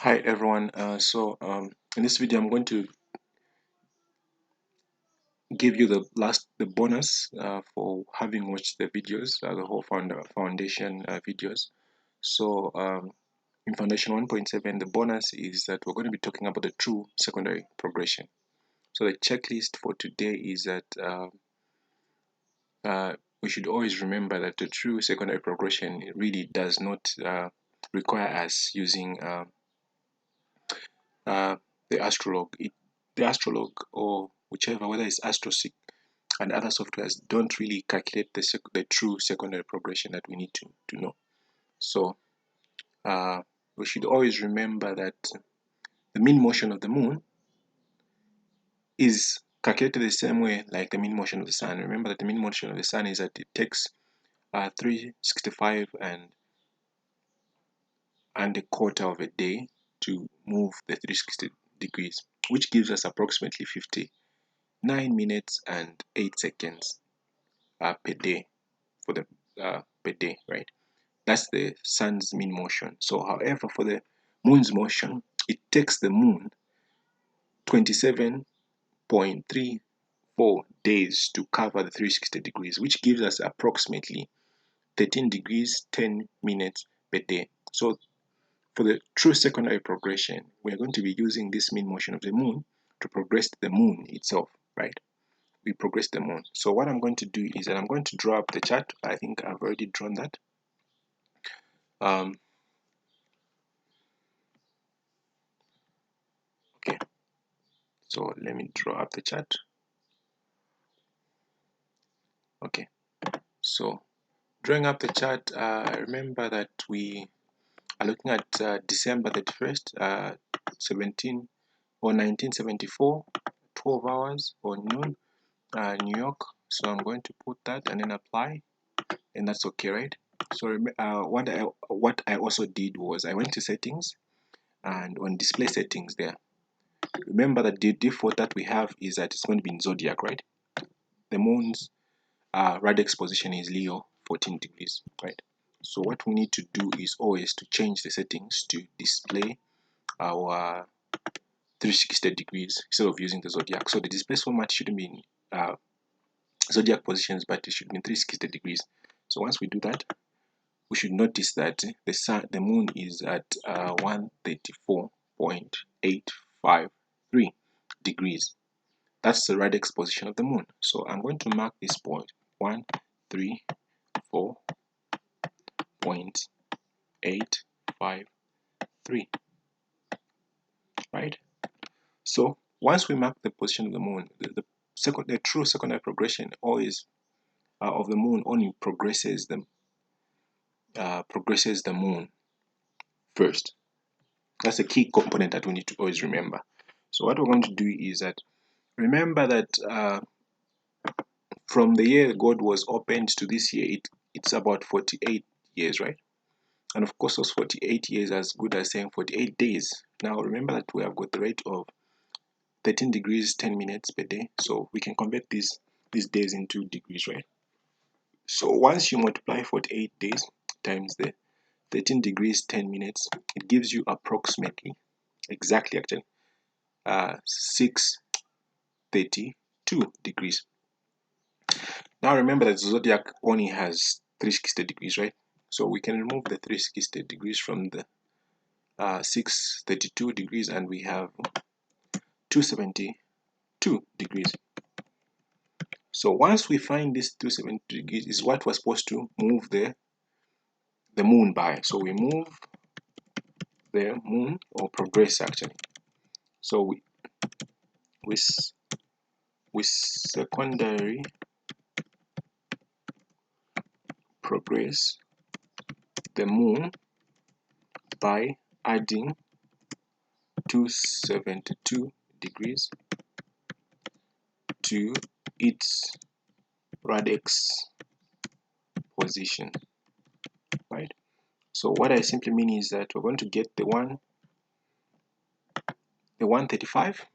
Hi everyone. In this video, I'm going to give you the bonus for having watched the videos, the whole foundation videos. So in Foundation 1.7, the bonus is that we're going to be talking about the true secondary progression. So the checklist for today is that we should always remember that the true secondary progression really does not require us using the Astrolog. The Astrolog or whichever, whether it's AstroSeek and other softwares, don't really calculate the true secondary progression that we need to know. So we should always remember that the mean motion of the moon is calculated the same way like the mean motion of the sun. Remember that the mean motion of the sun is that it takes 365 and a quarter of a day to move the 360 degrees, which gives us approximately 59 minutes and 8 seconds per day for the per day, right? That's the sun's mean motion. So however, for the moon's motion, it takes the moon 27.34 days to cover the 360 degrees, which gives us approximately 13 degrees 10 minutes per day. So for the true secondary progression, we are going to be using this mean motion of the moon to progress the moon itself, right? We progress the moon. So what I'm going to do is that I'm going to draw up the chart. I think I've already drawn that. Okay, so let me draw up the chart. Okay, so drawing up the chart, remember that we are looking at December 31st, 1974, 12 hours or noon, New York. So I'm going to put that and then apply, and that's okay, right? So what I also did was I went to settings, and on display settings there, remember that the default that we have is that it's going to be in zodiac, right? The moon's radix position is Leo 14 degrees, right? So what we need to do is always to change the settings to display our 360 degrees instead of using the zodiac. So the display format shouldn't be in zodiac positions, but it should be in 360 degrees. So once we do that, we should notice that the moon is at 134.853 degrees. That's the radix position of the moon. So I'm going to mark this point 134.853, right? So once we mark the position of the moon, the true secondary progression always of the moon only progresses the moon first. That's a key component that we need to always remember. So what we're going to do is that remember that from the year God was opened to this year, it's about 48 years, right? And of course, those 48 years as good as saying 48 days. Now remember that we have got the rate of 13 degrees 10 minutes per day, so we can convert these days into degrees, right? So once you multiply 48 days times the 13 degrees 10 minutes, it gives you approximately, exactly actually, 632 degrees. Now remember that zodiac only has 360 degrees, right? So we can remove the 360 degrees from the 632 degrees, and we have 272 degrees. So once we find this 272 degrees is what we're supposed to move the moon by. So we move the moon, or progress actually. So we secondary progress the moon by adding 272 degrees to its radix position, right? So what I simply mean is that we're going to get the 135.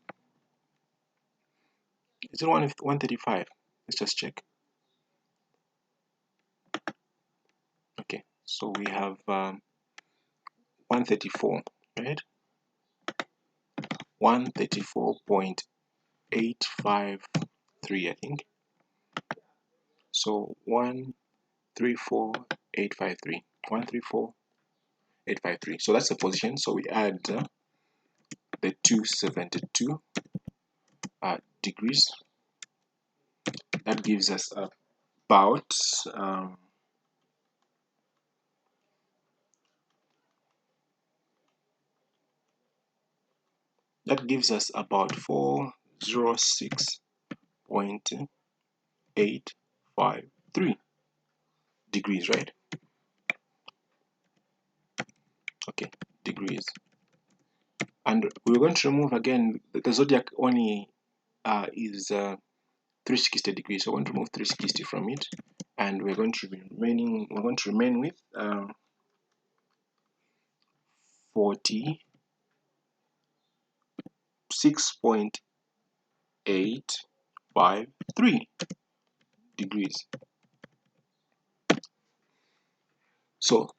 Is it 135? Let's just check. Okay, so we have 134, right? 134.853, I think. So 134.853, 134.853. So that's the position. So we add the 272 degrees. That gives us about that gives us about 406.853 degrees, right? Okay, degrees. And we're going to remove again the zodiac only is 360 degrees. So we're going to remove 360 from it, and we're going to remain with 46.853 degrees. So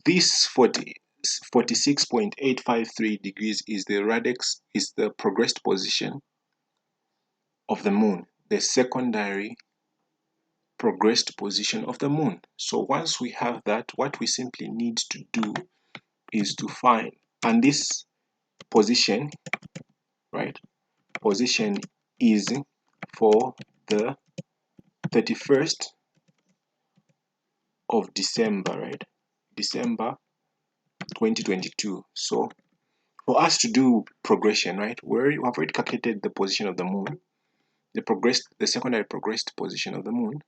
this 46.853 degrees is the radix, is the progressed position of the moon, the secondary progressed position of the moon. So once we have that, what we simply need to do is to find, and this position, right, position is for the 31st of December, right, December 2022. So for us to do progression, right, we've already calculated the position of the moon, the secondary progressed position of the moon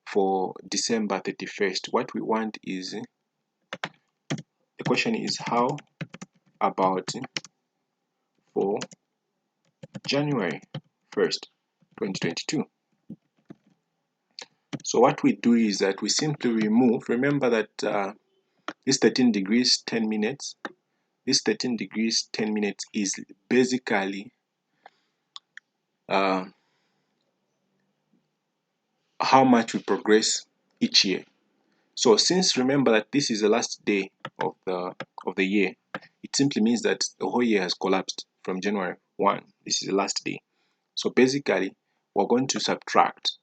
for December 31st. What we want is, the question is, how about for January 1st, 2022? So what we do is that we simply remove, remember that this 13 degrees 10 minutes, this 13 degrees 10 minutes is basically how much we progress each year. So since, remember that this is the last day of the year, it simply means that the whole year has collapsed from January 1. This is the last day. So basically, we're going to subtract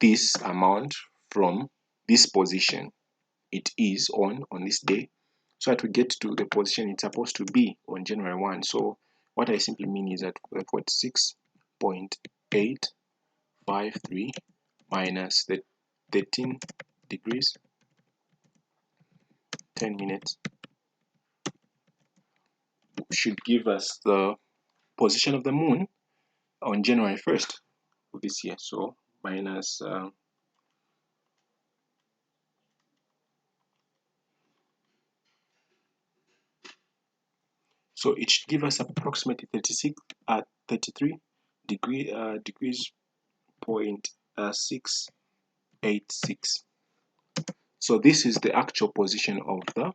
this amount from this position it is on this day, so that we get to the position it's supposed to be on January 1. So what I simply mean is that 46.853 minus the 13 degrees 10 minutes should give us the position of the moon on January 1st of this year. So minus so it should give us approximately 33 degrees point 686. So this is the actual position of the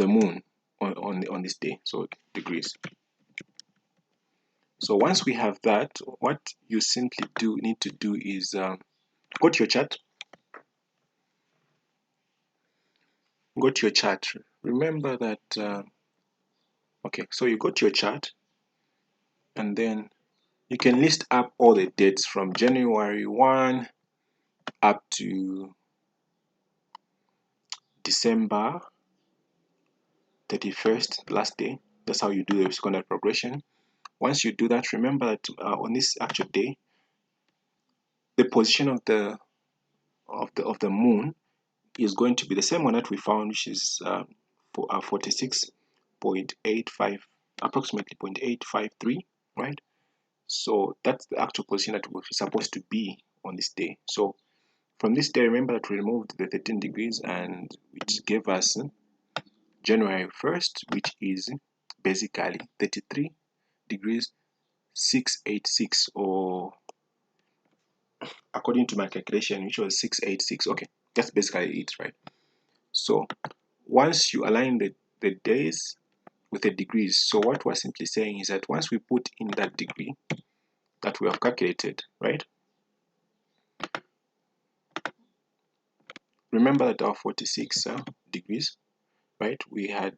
moon on this day. So degrees. So once we have that, what you simply need to do is go to your chart. Go to your chart. Remember that okay, so you go to your chart, and then you can list up all the dates from January 1 up to December 31st, last day. That's how you do the secondary progression. Once you do that, remember that on this actual day, the position of the moon is going to be the same one that we found, which is 46.85, approximately 0.853, right? So that's the actual position that we're supposed to be on this day. So from this day, remember that we removed the 13 degrees, and which gave us January 1st, which is basically 33 degrees 686, or according to my calculation, which was 686. Okay, that's basically it, right? So once you align the days with the degrees, so what we're simply saying is that once we put in that degree that we have calculated, right, remember that our 46 degrees, right? We had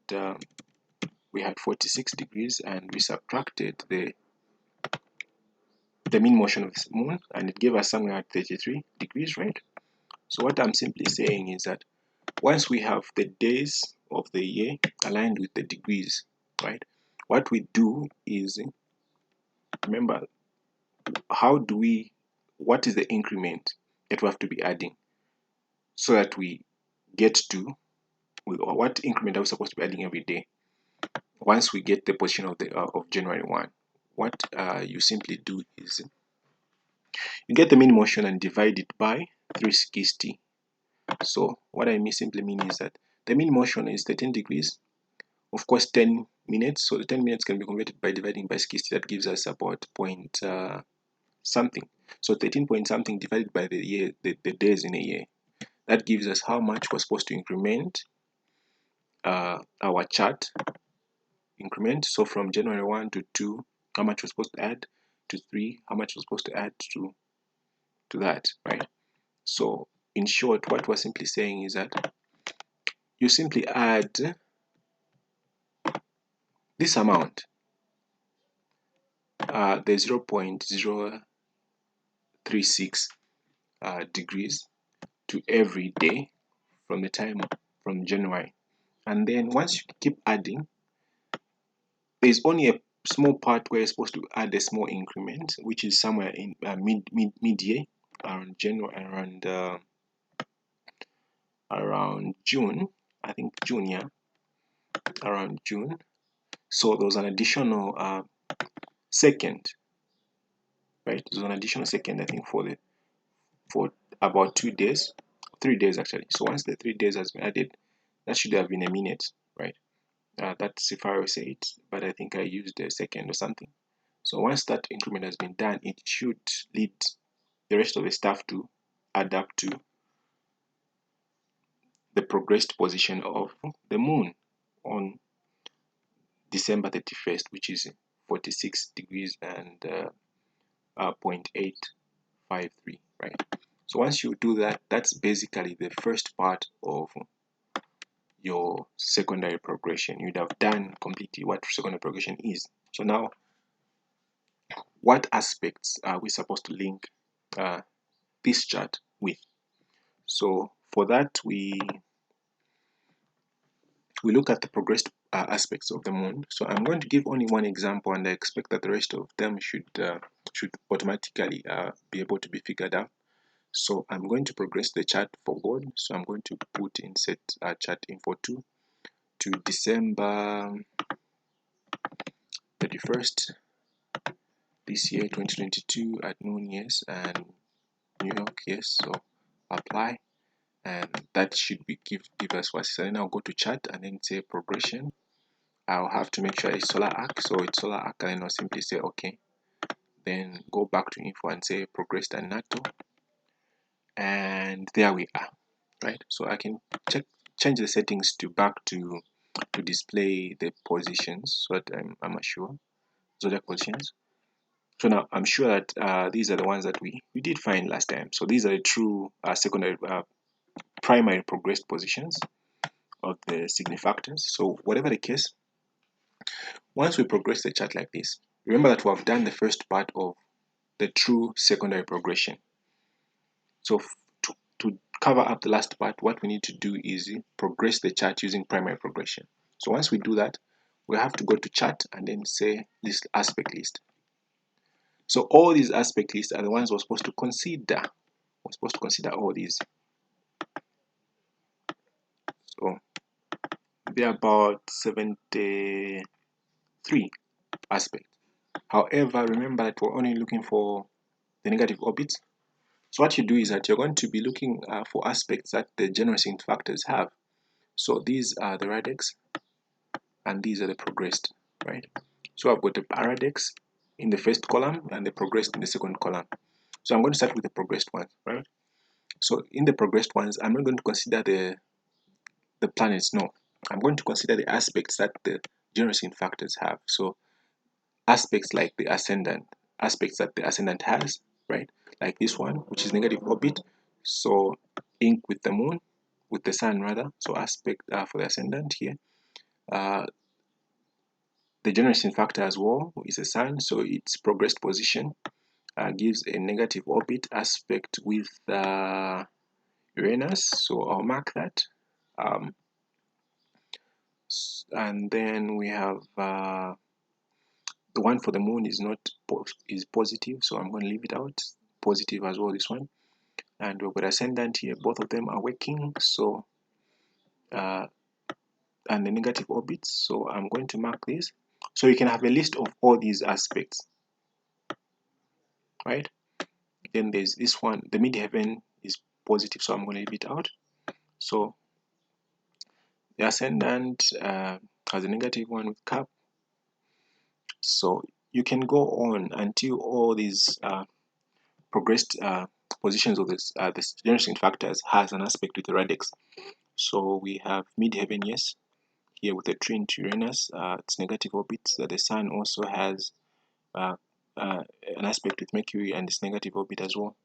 46 degrees, and we subtracted the mean motion of the moon, and it gave us somewhere at 33 degrees, right? So what I'm simply saying is that once we have the days of the year aligned with the degrees, right? What we do is, remember, what is the increment that we have to be adding so that we get to, what increment are we supposed to be adding every day? Once we get the position of January 1, what you simply do is you get the mean motion and divide it by 360. So what I simply mean is that the mean motion is 13 degrees, of course 10 minutes, so the 10 minutes can be converted by dividing by 60. That gives us about point something. So 13 point something divided by the year, the days in a year. That gives us how much we're supposed to increment our chart increment. So from January 1 to 2, how much we're supposed to add, to 3, how much we're supposed to add to that, right? So in short, what we're simply saying is that you simply add this amount, the 0.036 degrees to every day from the time from January. And then once you keep adding, there's only a small part where you're supposed to add a small increment, which is somewhere in mid-year, around January, around June, I think June, yeah, around June. So there was an additional second, right? There's an additional second, I think, for about 2 days, 3 days actually. So once the 3 days has been added, that should have been a minute, right? That's if I say it, but I think I used a second or something. So once that increment has been done, it should lead the rest of the stuff to add up to the progressed position of the moon on December 31st, which is 46 degrees and 0.853, right? So once you do that, that's basically the first part of your secondary progression. You'd have done completely what secondary progression is. So now, what aspects are we supposed to link this chart with? So for that, we look at the progressed aspects of the moon. So I'm going to give only one example, and I expect that the rest of them should automatically be able to be figured out. So I'm going to progress the chart for God. So I'm going to put in set chart info 2 to December 31st this year, 2022 at noon, yes, and New York, yes. So apply, and that should be give us what. So then I'll go to chart and then say progression. I'll have to make sure it's solar arc, so it's solar arc, and then I'll simply say okay. Then go back to info and say progressed and NATO, and there we are, right? So I can change the settings to back to display the positions, so that I'm sure zodiac positions. So now I'm sure that these are the ones that we did find last time. So these are the true secondary primary progressed positions of the signifactors. So whatever the case, once we progress the chart like this, remember that we have done the first part of the true secondary progression. So to cover up the last part, what we need to do is progress the chart using primary progression. So once we do that, we have to go to chart and then say list aspect list. So all these aspect lists are the ones we're supposed to consider. We're supposed to consider all these. So they're about 73 aspects. However, remember that we're only looking for the negative orbits. So what you do is that you're going to be looking for aspects that the generating factors have. So these are the radix, and these are the progressed, right? So I've got the radix in the first column and the progressed in the second column. So I'm going to start with the progressed ones, right? So in the progressed ones, I'm not going to consider the planets, no. I'm going to consider the aspects that the generating factors have. So aspects like the ascendant, aspects that the ascendant has, right? Like this one, which is negative orbit. So ink with the moon, with the sun rather, so aspect for the ascendant here. The generating factor as well is the sun, so its progressed position gives a negative orbit aspect with Uranus, so I'll mark that. And then we have the one for the moon is not is positive, so I'm going to leave it out. Positive as well, this one. And we've got ascendant here, both of them are working, so and the negative orbits, so I'm going to mark this. So you can have a list of all these aspects, right? Then there's this one, the midheaven is positive, so I'm going to leave it out. So the ascendant has a negative one with Cap. So you can go on until all these progressed positions of this generating factors has an aspect with the radix. So we have midheaven, yes, here with the trine to Uranus, its negative orbits. The sun also has an aspect with Mercury and its negative orbit as well.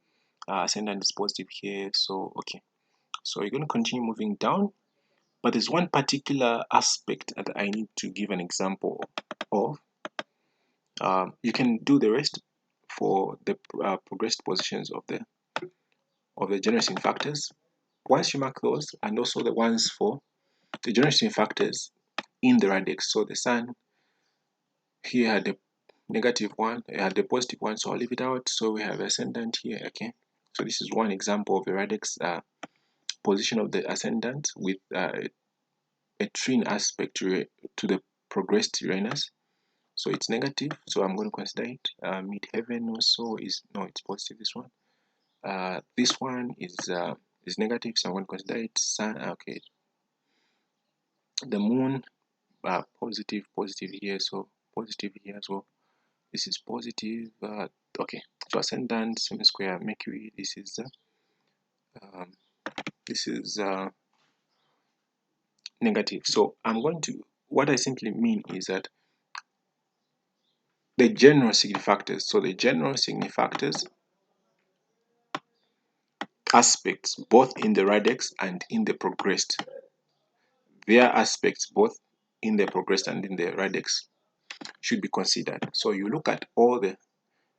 Ascendant is positive here, so okay. So you're going to continue moving down, but there's one particular aspect that I need to give an example of. You can do the rest for the progressed positions of the generating factors. Once you mark those, and also the ones for the generating factors in the radix. So the sun here had the negative one, it had the positive one, so I'll leave it out. So we have ascendant here, okay. So this is one example of a radix position of the ascendant with a trine aspect to the progressed Uranus. So it's negative, so I'm going to consider it. Midheaven also is, no, it's positive, this one. This one is negative, so I'm going to consider it. Sun, okay. The moon, positive here, so positive here as well. This is positive, okay. So ascendant, semi-square, Mercury, this is negative. So I'm going to, what I simply mean is that the general signifactors, so the general signifactors aspects both in the radix and in the progressed, their aspects both in the progressed and in the radix should be considered. So you look at all the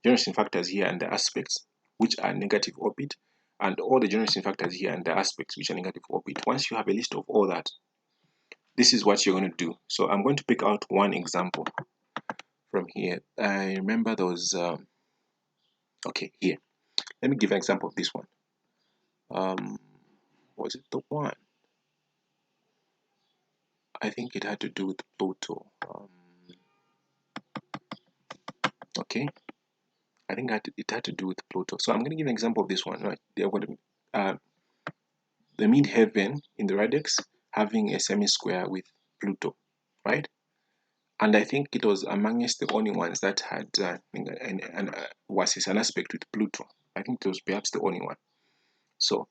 generating factors here and the aspects which are negative orbit, and all the generating factors here and the aspects which are negative orbit. Once you have a list of all that, this is what you're going to do. So I'm going to pick out one example from here. I remember those, okay, here. Let me give an example of this one. Was it the one? I think it had to do with Pluto. Okay, I think it had to do with Pluto. So I'm going to give an example of this one, right? The midheaven in the radix having a semi-square with Pluto, right? And I think it was amongst the only ones that had was an aspect with Pluto. I think it was perhaps the only one. So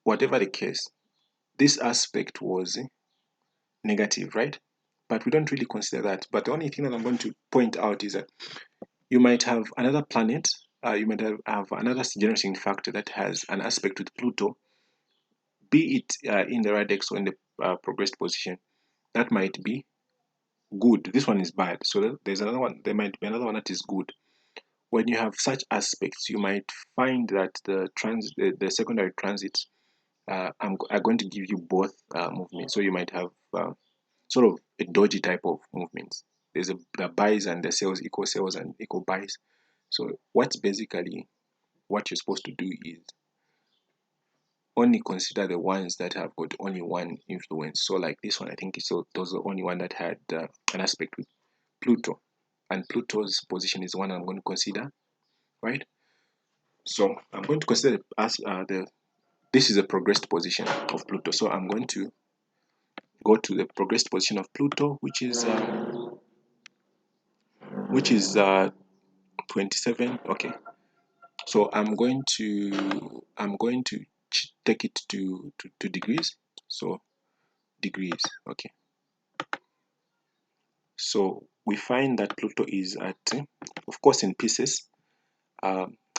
whatever the case, this aspect was negative, right? But we don't really consider that. But the only thing that I'm going to point out is that you might have another planet, you might have another generating factor that has an aspect with Pluto, be it in the radix or in the progressed position. That might be good. This one is bad. So there's another one. There might be another one that is good. When you have such aspects, you might find that the secondary transits are going to give you both movements. So you might have sort of a dodgy type of movements. There's the buys and the sells and equal buys. So what's basically what you're supposed to do is only consider the ones that have got only one influence. So like this one, I think those are the only one that had an aspect with Pluto, and Pluto's position is the one I'm going to consider, right? So I'm going to consider this is a progressed position of Pluto. So I'm going to go to the progressed position of Pluto, which is 27. Okay, so I'm going to take it to degrees. So degrees, okay. So we find that Pluto is at, of course, in Pisces,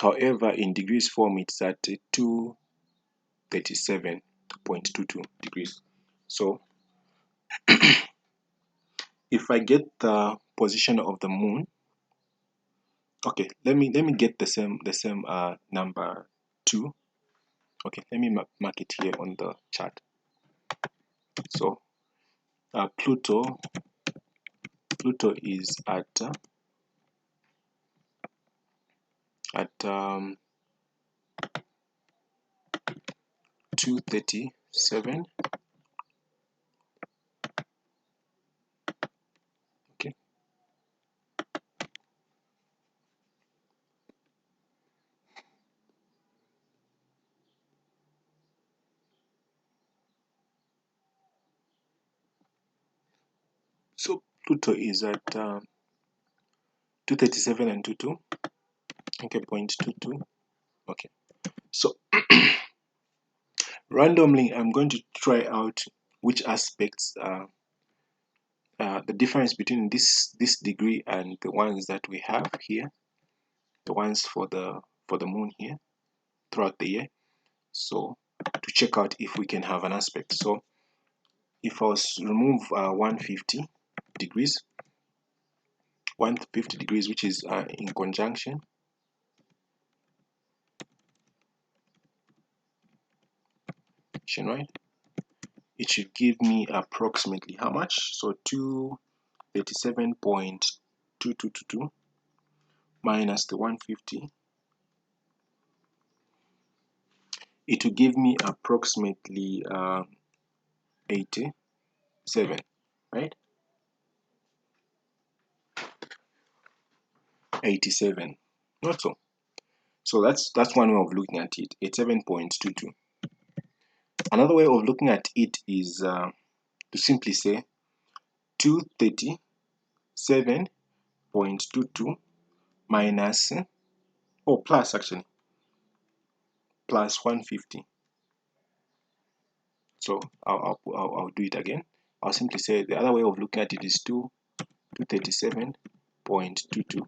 However, in degrees form, it's at 237.22 degrees. So if I get the position of the moon, okay, let me get the same number 2. Okay, let me mark it here on the chart. So Pluto is at 237. Okay, so Pluto is at 237 and 22. Okay, 0.22. Okay, so randomly I'm going to try out which aspects the difference between this degree and the ones that we have here, the ones for the moon here throughout the year. So to check out if we can have an aspect. So if I was remove 150 degrees, which is in conjunction, right? It should give me approximately how much? So 237.2222 minus the 150. It will give me approximately 87, right? 87. Not so. So that's one way of looking at it. 87.22. Another way of looking at it is to simply say 237.22 minus, plus actually, plus 150. So I'll do it again. I'll simply say the other way of looking at it is 237.22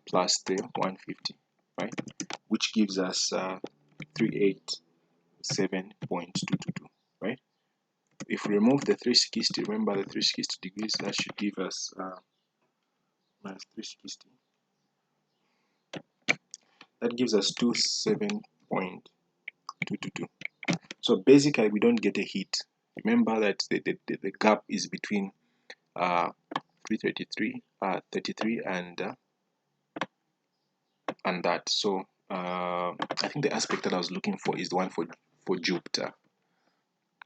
plus the 150, right? Which gives us 387.222, right? If we remove the 360, remember the 360 degrees, that should give us minus 360. That gives us 27.222. So basically, we don't get a heat. Remember that the gap is between 333, 33, and that. So I think the aspect that I was looking for is the one for Jupiter.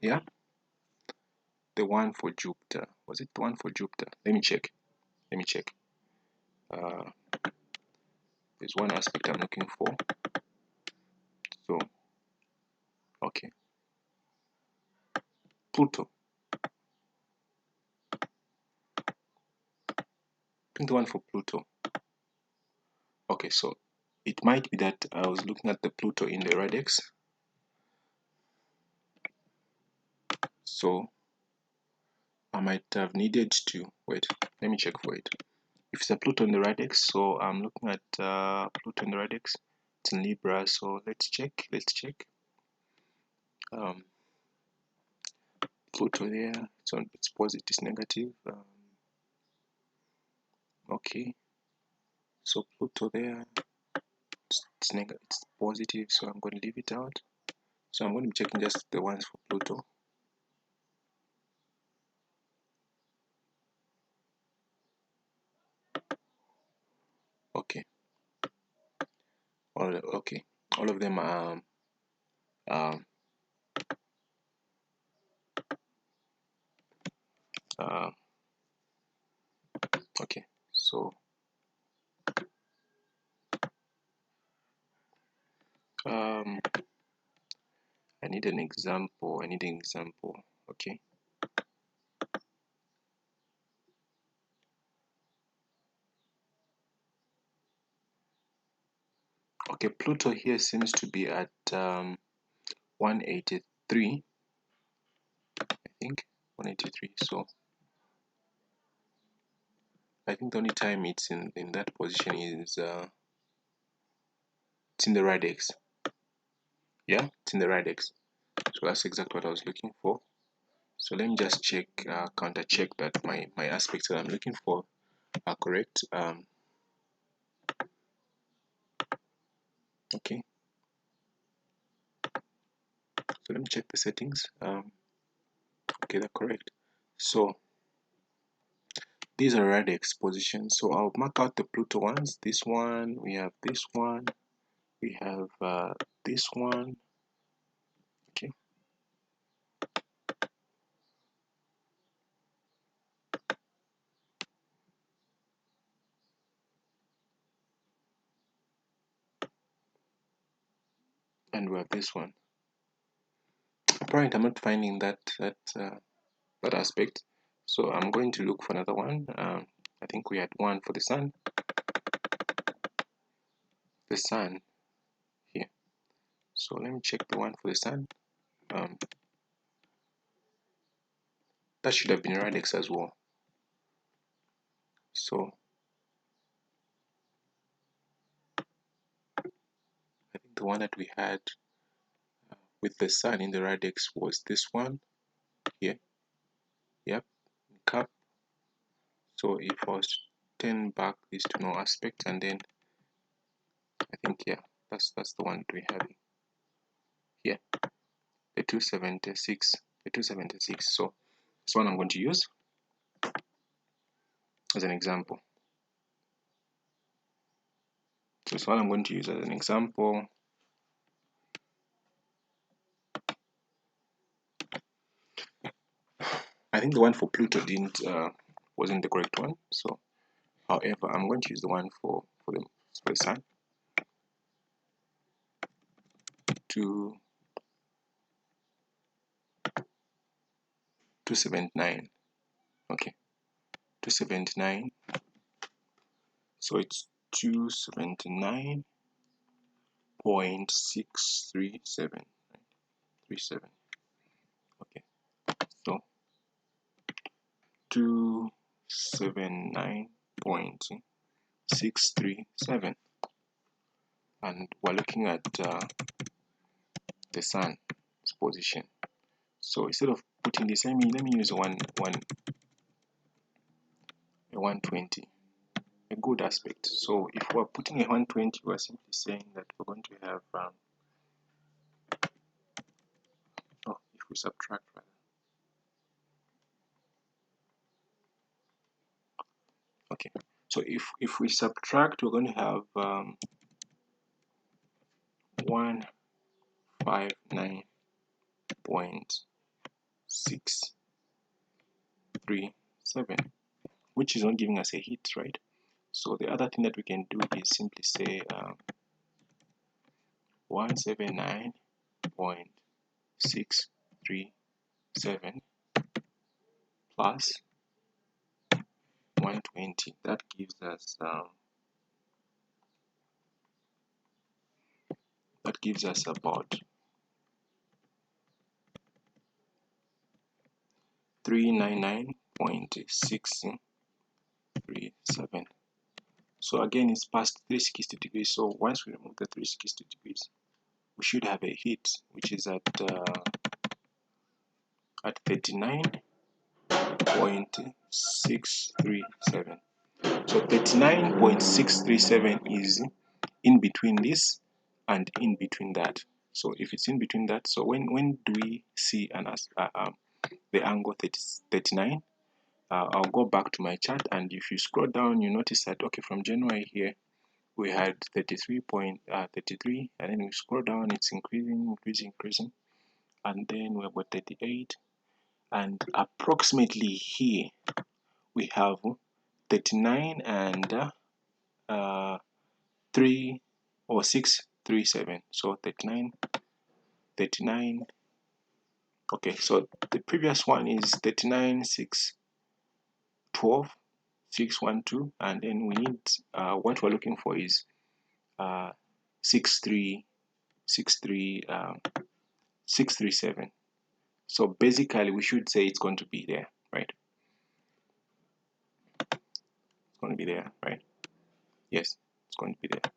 Yeah, the one for Jupiter. Was it the one for Jupiter? Let me check. There's one aspect I'm looking for. So okay, Pluto. I think the one for Pluto. Okay, so it might be that I was looking at the Pluto in the radix. So I might have needed to wait. Let me check for it. If it's a Pluto in the radix, so I'm looking at Pluto in the radix. It's in Libra, so let's check. Pluto there. It's positive. It's negative. Okay. So Pluto there. It's negative. It's positive. So I'm going to leave it out. So I'm going to be checking just the ones for Pluto. Okay. Okay. All of them are okay. So I need an example. Okay. Okay, Pluto here seems to be at 183. I think 183. So I think the only time it's in that position is it's in the radix. Yeah, it's in the radix. So that's exactly what I was looking for. So let me just check, counter check that my aspects that I'm looking for are correct. Okay, so let me check the settings. Okay, they're correct. So these are radix positions. So I'll mark out the Pluto ones. This one, we have this one, we have this one. Okay. And we have this one. Apparently, I'm not finding that aspect. So I'm going to look for another one. I think we had one for the sun. The sun here. So let me check the one for the sun. That should have been radix as well. So I think the one that we had with the sun in the radix was this one here. Yep, cap. So if I was to turn back this to no aspect, and then I think, yeah, that's the one that we have here. The 276. The 276. So this one I'm going to use as an example. So this one I'm going to use as an example. I think the one for Pluto wasn't the correct one. So, however, I'm going to use the one for the sun. 279. Okay, 279. So it's 279.637. 37. Okay, so 279.637, and we're looking at the sun's position. So instead of putting this, let me use a 120, a good aspect. So if we're putting a 120, we're simply saying that we're going to have if we subtract rather. Okay, so if we subtract, we're going to have 159.637, which is not giving us a hit, right? So the other thing that we can do is simply say 179.637 plus 120. That gives us about 399.637. So again, it's past 360 degrees. So once we remove the 360 degrees, we should have a hit, which is at 39.637. So 39.637 is in between this and in between that. So if it's in between that, so when do we see the angle 39? I'll go back to my chart, and if you scroll down, you notice that, okay, from January here, we had 33.33, and then we scroll down, it's increasing, and then we're about 38, and approximately here we have 39 and 3 or 637. So 39. Okay, so the previous one is 39, 6, 12, 612, and then we need what we're looking for is 637. So basically, we should say it's going to be there, right? It's going to be there, right? Yes, it's going to be there.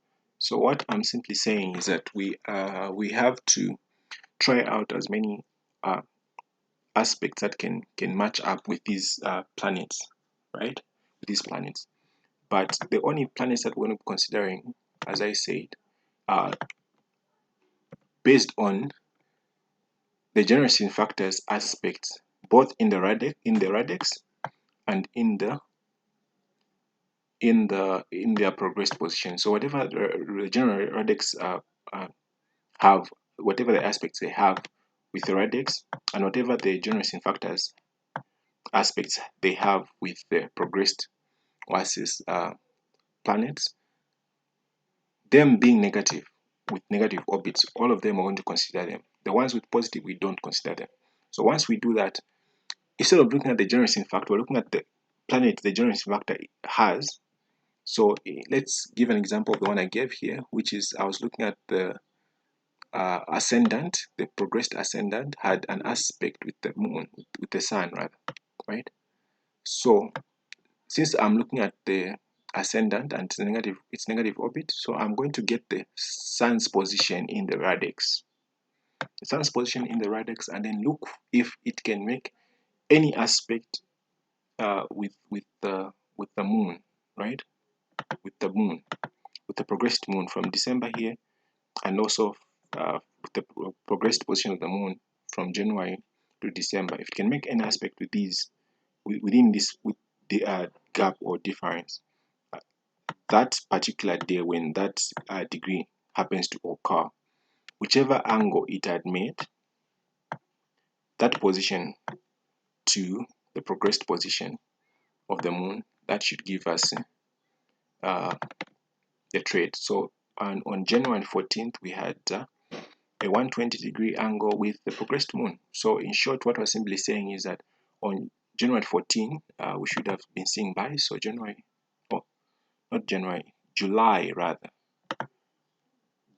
So what I'm simply saying is that we have to try out as many uh, aspects that can match up with these planets, right? With these planets. But the only planets that we're going to be considering, as I said, are based on the generating factors aspects, both in the radix and in their progressed position. So whatever the general radix uh, have, whatever the aspects they have with the radix, and whatever the generating factors aspects they have with the progressed versus planets, them being negative with negative orbits, all of them are going to consider them. The ones with positive, we don't consider them. So once we do that, instead of looking at the generating factor, we're looking at the planet the generating factor has. So let's give an example of the one I gave here, which is I was looking at the ascendant, the progressed ascendant had an aspect with the moon, with the sun rather, right? So since I'm looking at the ascendant and its negative orbit, so I'm going to get the sun's position in the radix. The sun's position in the radix, and then look if it can make any aspect with the moon, right? With the moon, with the progressed moon from December here, and also with the progressed position of the moon from January to December. If it can make any aspect with these within this with the gap or difference, that particular day when that degree happens to occur, whichever angle it had made, that position to the progressed position of the moon, that should give us uh, the trade. So on January 14th, we had a 120-degree angle with the progressed moon. So in short, what we're simply saying is that on January 14, we should have been seeing buys. So January, oh, not January, July rather,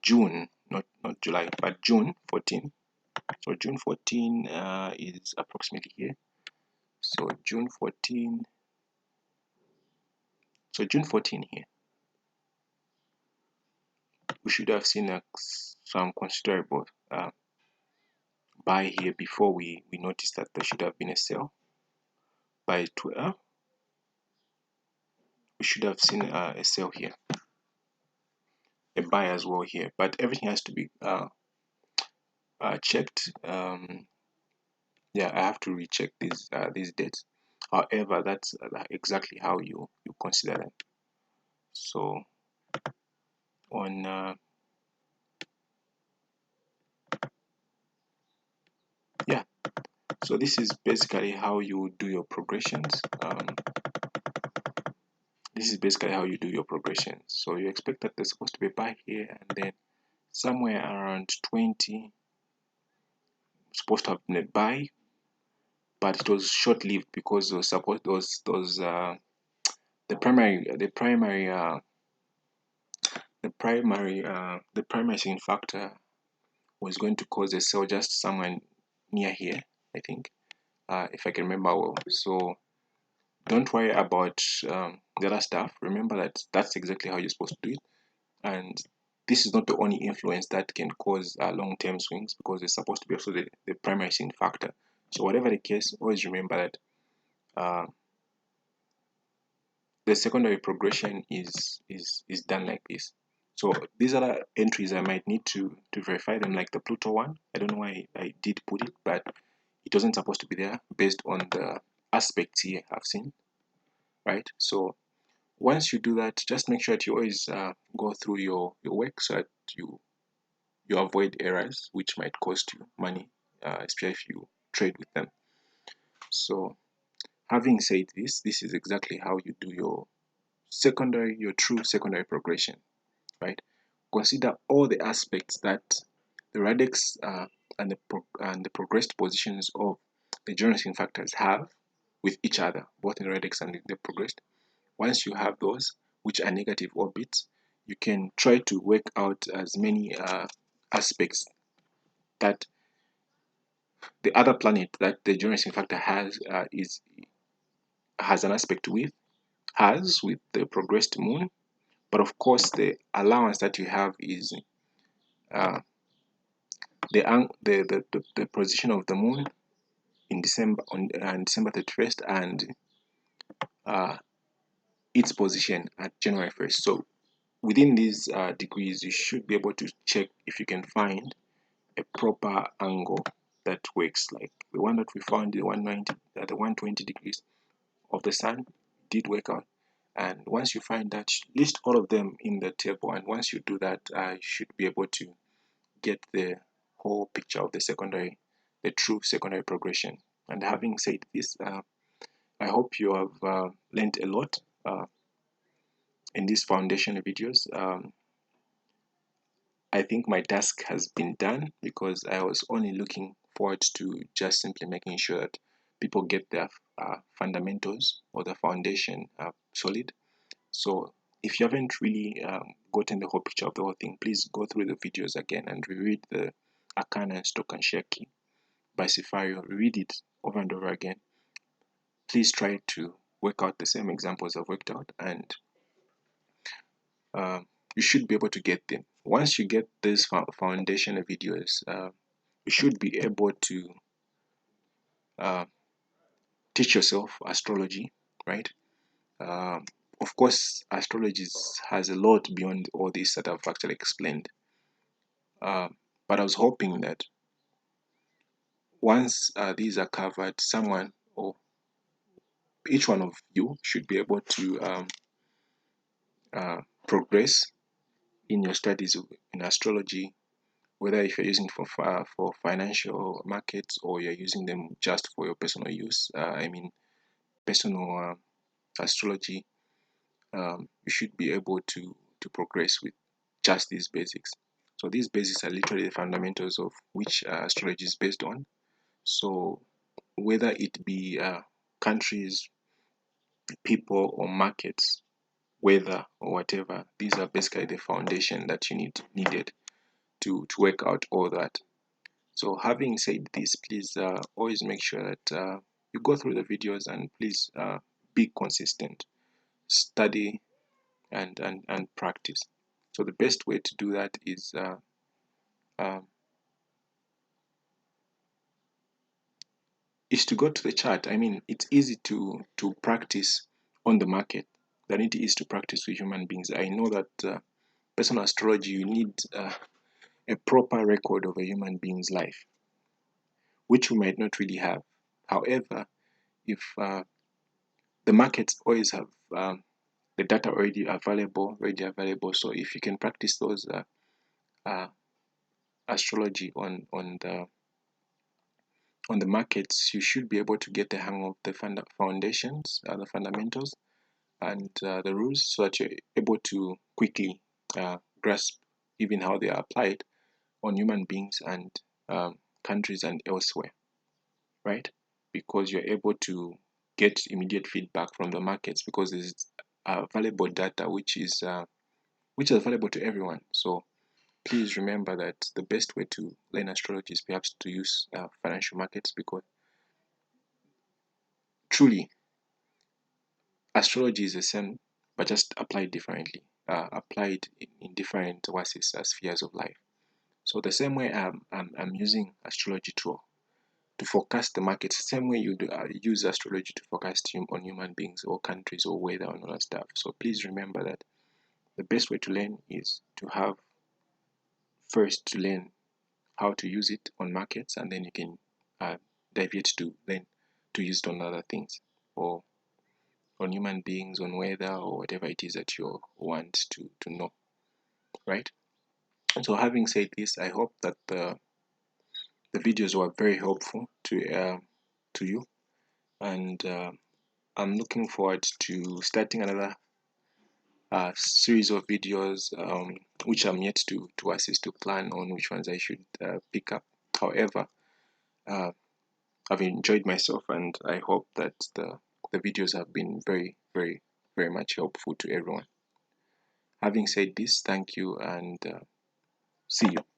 June, not July, but June 14. So June 14 is approximately here. So June 14, so June 14 here, we should have seen some considerable buy here before we noticed that there should have been a sell. By 12, we should have seen a sell here, a buy as well here, but everything has to be checked. Yeah, I have to recheck these dates. However, that's exactly how you consider them. So on yeah, so this is basically how you do your progressions. This is basically how you do your progressions. So you expect that there's supposed to be a buy here, and then somewhere around 20 supposed to have been a buy, but it was short-lived because those support those the primary sign factor was going to cause a sell just somewhere near here, I think, if I can remember well. So don't worry about the other stuff. Remember that that's exactly how you're supposed to do it, and this is not the only influence that can cause long-term swings, because it's supposed to be also the primary sign factor. So whatever the case, always remember that uh, the secondary progression is done like this. So these other entries I might need to verify them, like the Pluto one. I don't know why I did put it, but it wasn't supposed to be there based on the aspects here I've seen, right? So once you do that, just make sure that you always go through your work so that you avoid errors which might cost you money, especially if you trade with them. So having said this is exactly how you do your true secondary progression, right? Consider all the aspects that the radix and the progressed positions of the generating factors have with each other, both in the radix and in the progressed. Once you have those, which are negative orbits, you can try to work out as many aspects that the other planet that the generating factor has an aspect with the progressed moon, But of course, the allowance that you have is uh, the position of the moon in December on December 31st, and uh, its position at January 1st. So within these degrees, you should be able to check if you can find a proper angle that works. Like the one that we found, the 190, the 120 degrees of the sun did work out. And once you find that, list all of them in the table. And once you do that, you should be able to get the whole picture of the true secondary progression. And having said this, I hope you have learned a lot in these foundation videos. I think my task has been done because I was only looking forward to just simply making sure that people get their fundamentals or the foundation solid. So if you haven't really gotten the whole picture of the whole thing, please go through the videos again and reread the Arcana and Stock and Share Key by Cefario. Read it over and over again. Please try to work out the same examples I've worked out, and you should be able to get them. Once you get these foundation videos, you should be able to uh, teach yourself astrology, right? Um, of course, astrology has a lot beyond all this that I've actually explained. But I was hoping that once these are covered, someone or each one of you should be able to progress in your studies in astrology, whether if you're using it for financial markets or you're using them just for your personal use. I mean, personal astrology. You should be able to progress with just these basics. So these basics are literally the fundamentals of which astrology is based on. So whether it be countries, people, or markets, weather, or whatever, these are basically the foundation that you needed to work out all that. So having said this, please always make sure that you go through the videos, and please be consistent, study and practice. So the best way to do that uh, is to go to the chart. I mean, it's easy to practice on the market than it is to practice with human beings. I know that personal astrology, you need a proper record of a human being's life, which we might not really have. However, if the markets always have the data ready available, so if you can practice those uh, astrology on the markets, you should be able to get the hang of the foundations, the fundamentals, and the rules, so that you're able to quickly grasp even how they are applied on human beings and countries and elsewhere, right? Because you're able to get immediate feedback from the markets because there's valuable data which is available to everyone. So please remember that the best way to learn astrology is perhaps to use financial markets, because truly astrology is the same but just applied differently, applied in different spheres of life. So the same way I'm using astrology to forecast the markets, the same way you use astrology to forecast on human beings or countries or weather and all that stuff. So please remember that the best way to learn is to have first to learn how to use it on markets, and then you can deviate to learn to use it on other things, or on human beings, on weather, or whatever it is that you want to know, right? So having said this, I hope that the videos were very helpful to you, and I'm looking forward to starting another series of videos, which I'm yet to assist to plan on which ones I should pick up. However, uh, I've enjoyed myself, and I hope that the videos have been very, very, very much helpful to everyone. Having said this, thank you, and see you.